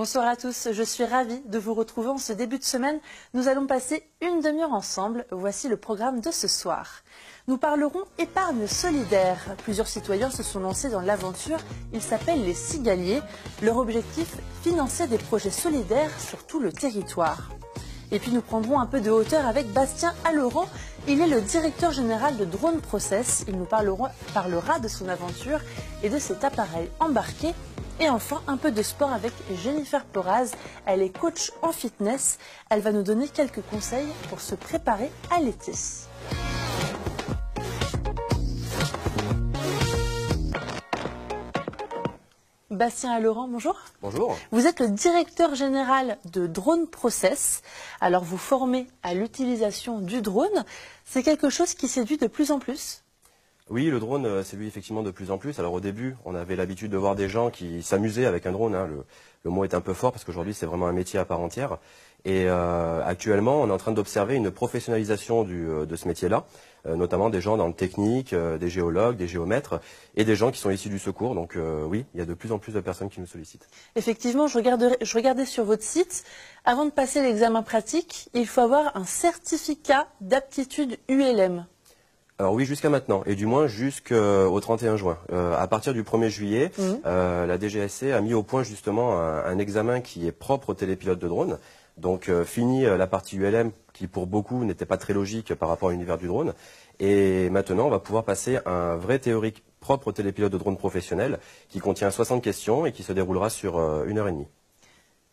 Bonsoir à tous, je suis ravie de vous retrouver en ce début de semaine. Nous allons passer une demi-heure ensemble. Voici le programme de ce soir. Nous parlerons épargne solidaire. Plusieurs citoyens se sont lancés dans l'aventure. Ils s'appellent les Cigaliers. Leur objectif, financer des projets solidaires sur tout le territoire. Et puis nous prendrons un peu de hauteur avec Bastien Alloran. Il est le directeur général de Drone Process. Il nous parlera de son aventure et de cet appareil embarqué. Et enfin, un peu de sport avec Jennifer Poraz. Elle est coach en fitness. Elle va nous donner quelques conseils pour se préparer à l'été. Bastien Alloran, bonjour. Bonjour. Vous êtes le directeur général de Drone Process. Alors vous formez à l'utilisation du drone. C'est quelque chose qui séduit de plus en plus? Oui, le drone séduit effectivement de plus en plus. Alors au début, on avait l'habitude de voir des gens qui s'amusaient avec un drone. Le mot est un peu fort parce qu'aujourd'hui c'est vraiment un métier à part entière. Et actuellement, on est en train d'observer une professionnalisation de ce métier-là, notamment des gens dans le technique, des géologues, des géomètres et des gens qui sont issus du secours. Donc oui, il y a de plus en plus de personnes qui nous sollicitent. Effectivement, je regardais sur votre site. Avant de passer l'examen pratique, il faut avoir un certificat d'aptitude ULM. Alors oui, jusqu'à maintenant, et du moins jusqu'au 31 juin. À partir du 1er juillet, la DGSC a mis au point justement un examen qui est propre aux télépilotes de drone. Donc fini la partie ULM qui pour beaucoup n'était pas très logique par rapport à l'univers du drone. Et maintenant, on va pouvoir passer un vrai théorique propre aux télépilotes de drone professionnels qui contient 60 questions et qui se déroulera sur 1h30.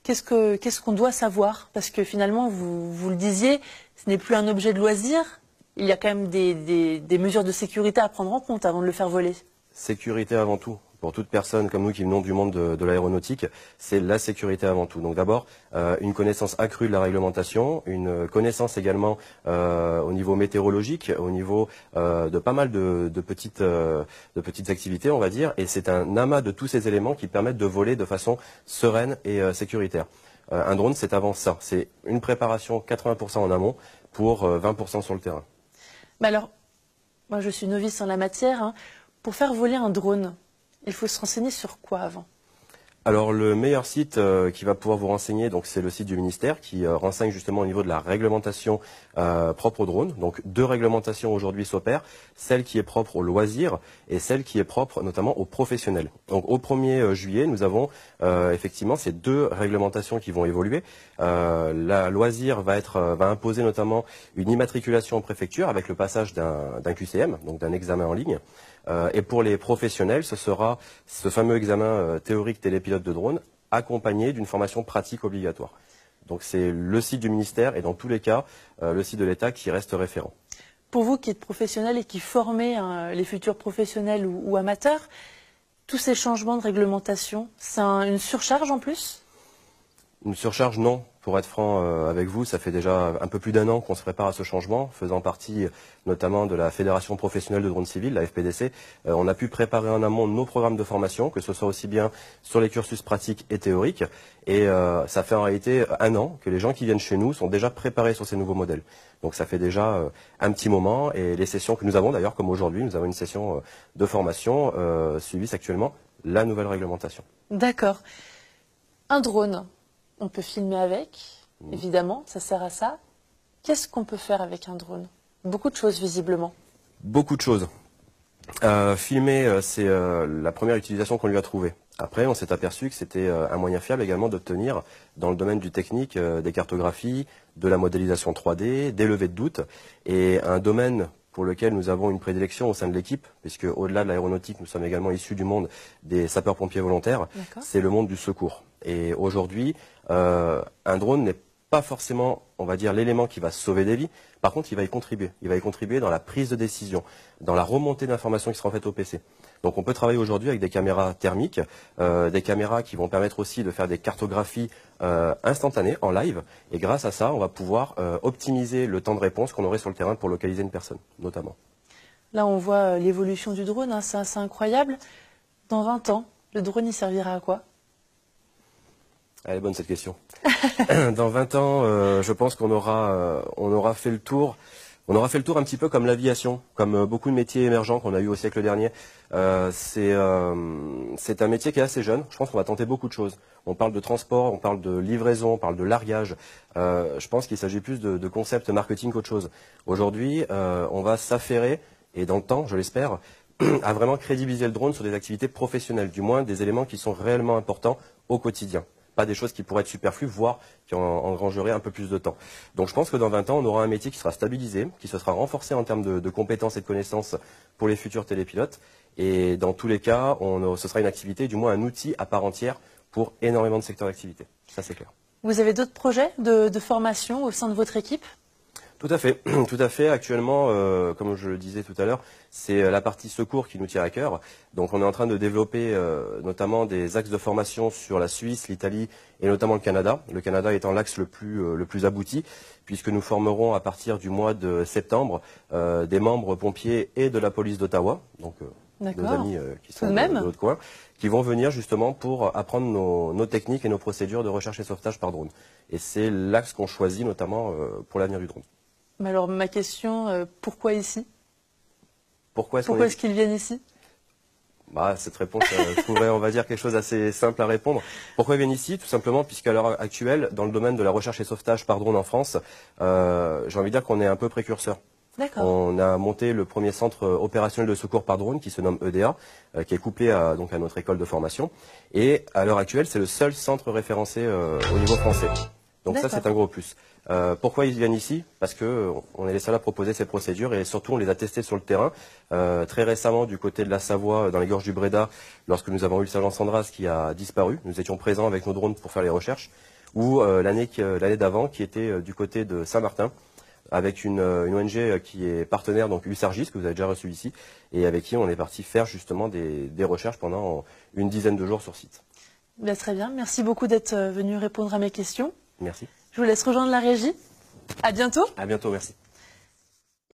Qu'est-ce qu'on doit savoir? Parce que finalement, vous le disiez, ce n'est plus un objet de loisir. Il y a quand même des mesures de sécurité à prendre en compte avant de le faire voler. Sécurité avant tout. Pour toute personne comme nous qui venons du monde de l'aéronautique, c'est la sécurité avant tout. Donc d'abord, une connaissance accrue de la réglementation, une connaissance également au niveau météorologique, au niveau de pas mal de petites activités, on va dire. Et c'est un amas de tous ces éléments qui permettent de voler de façon sereine et sécuritaire. Un drone, c'est avant ça. C'est une préparation 80% en amont pour 20% sur le terrain. Mais alors, moi je suis novice en la matière. Hein. Pour faire voler un drone, il faut se renseigner sur quoi avant? Alors le meilleur site qui va pouvoir vous renseigner, donc c'est le site du ministère qui renseigne justement au niveau de la réglementation propre au drone. Donc deux réglementations aujourd'hui s'opèrent, celle qui est propre aux loisirs et celle qui est propre notamment aux professionnels. Donc au 1er juillet, nous avons effectivement ces deux réglementations qui vont évoluer. La loisir va imposer notamment une immatriculation en préfecture avec le passage d'un QCM, donc d'un examen en ligne. Et pour les professionnels, ce sera ce fameux examen théorique télépilote de drone accompagné d'une formation pratique obligatoire. Donc c'est le site du ministère et dans tous les cas, le site de l'État qui reste référent. Pour vous qui êtes professionnel et qui formez les futurs professionnels ou amateurs, tous ces changements de réglementation, c'est une surcharge en plus? Une surcharge, non. Pour être franc avec vous, ça fait déjà un peu plus d'un an qu'on se prépare à ce changement, faisant partie notamment de la Fédération professionnelle de drone civil, la FPDC. On a pu préparer en amont nos programmes de formation, que ce soit aussi bien sur les cursus pratiques et théoriques. Et ça fait en réalité un an que les gens qui viennent chez nous sont déjà préparés sur ces nouveaux modèles. Donc ça fait déjà un petit moment. Et les sessions que nous avons d'ailleurs, comme aujourd'hui, nous avons une session de formation suivie actuellement la nouvelle réglementation. D'accord. Un drone. On peut filmer avec, évidemment, ça sert à ça. Qu'est-ce qu'on peut faire avec un drone? Beaucoup de choses, visiblement. Beaucoup de choses. Filmer, c'est la première utilisation qu'on lui a trouvée. Après, on s'est aperçu que c'était un moyen fiable également d'obtenir, dans le domaine du technique, des cartographies, de la modélisation 3D, des levées de doute, et un domaine pour lequel nous avons une prédilection au sein de l'équipe, puisque au-delà de l'aéronautique, nous sommes également issus du monde des sapeurs-pompiers volontaires, c'est le monde du secours. Et aujourd'hui, un drone n'est pas forcément, on va dire, l'élément qui va sauver des vies. Par contre, il va y contribuer. Il va y contribuer dans la prise de décision, dans la remontée d'informations qui seront faites au PC. Donc on peut travailler aujourd'hui avec des caméras thermiques, des caméras qui vont permettre aussi de faire des cartographies instantanées, en live. Et grâce à ça, on va pouvoir optimiser le temps de réponse qu'on aurait sur le terrain pour localiser une personne, notamment. Là, on voit l'évolution du drone, hein, c'est assez incroyable. Dans 20 ans, le drone, il servira à quoi? Elle est bonne cette question. Dans 20 ans, je pense qu'on aura fait le tour On aura fait le tour un petit peu comme l'aviation, comme beaucoup de métiers émergents qu'on a eu au siècle dernier. C'est un métier qui est assez jeune. Je pense qu'on va tenter beaucoup de choses. On parle de transport, on parle de livraison, on parle de largage. Je pense qu'il s'agit plus de concept marketing qu'autre chose. Aujourd'hui, on va s'affairer, et dans le temps, je l'espère, à vraiment crédibiliser le drone sur des activités professionnelles, du moins des éléments qui sont réellement importants au quotidien. Pas des choses qui pourraient être superflues, voire qui engrangeraient un peu plus de temps. Donc je pense que dans 20 ans, on aura un métier qui sera stabilisé, qui se sera renforcé en termes de compétences et de connaissances pour les futurs télépilotes. Et dans tous les cas, ce sera une activité, du moins un outil à part entière pour énormément de secteurs d'activité. Ça, c'est clair. Vous avez d'autres projets de formation au sein de votre équipe ? Tout à fait, tout à fait. Actuellement, comme je le disais tout à l'heure, c'est la partie secours qui nous tient à cœur. Donc on est en train de développer notamment des axes de formation sur la Suisse, l'Italie et notamment le Canada. Le Canada étant l'axe le plus abouti, puisque nous formerons à partir du mois de septembre des membres pompiers et de la police d'Ottawa, donc nos amis qui sont de l'autre coin, qui vont venir justement pour apprendre nos techniques et nos procédures de recherche et sauvetage par drone. Et c'est l'axe qu'on choisit notamment pour l'avenir du drone. Mais alors ma question, pourquoi ici ? Pourquoi est-ce qu'ils viennent ici ? Cette réponse trouverait, on va dire, quelque chose d'assez simple à répondre. Pourquoi ils viennent ici ? Tout simplement puisqu'à l'heure actuelle, dans le domaine de la recherche et sauvetage par drone en France, j'ai envie de dire qu'on est un peu précurseur. On a monté le premier centre opérationnel de secours par drone qui se nomme EDA, qui est couplé à notre école de formation. Et à l'heure actuelle, c'est le seul centre référencé au niveau français. Donc ça, c'est un gros plus. Pourquoi ils viennent ici ? Parce qu'on est les seuls à proposer ces procédures et surtout on les a testées sur le terrain. Très récemment, du côté de la Savoie, dans les gorges du Bréda, lorsque nous avons eu le sergent Sandras qui a disparu, nous étions présents avec nos drones pour faire les recherches. Ou l'année d'avant, qui était du côté de Saint-Martin, avec une ONG qui est partenaire, donc USARGIS, que vous avez déjà reçu ici, et avec qui on est parti faire justement des recherches pendant une dizaine de jours sur site. Très bien, merci beaucoup d'être venu répondre à mes questions. Merci. Je vous laisse rejoindre la régie. À bientôt. À bientôt, merci.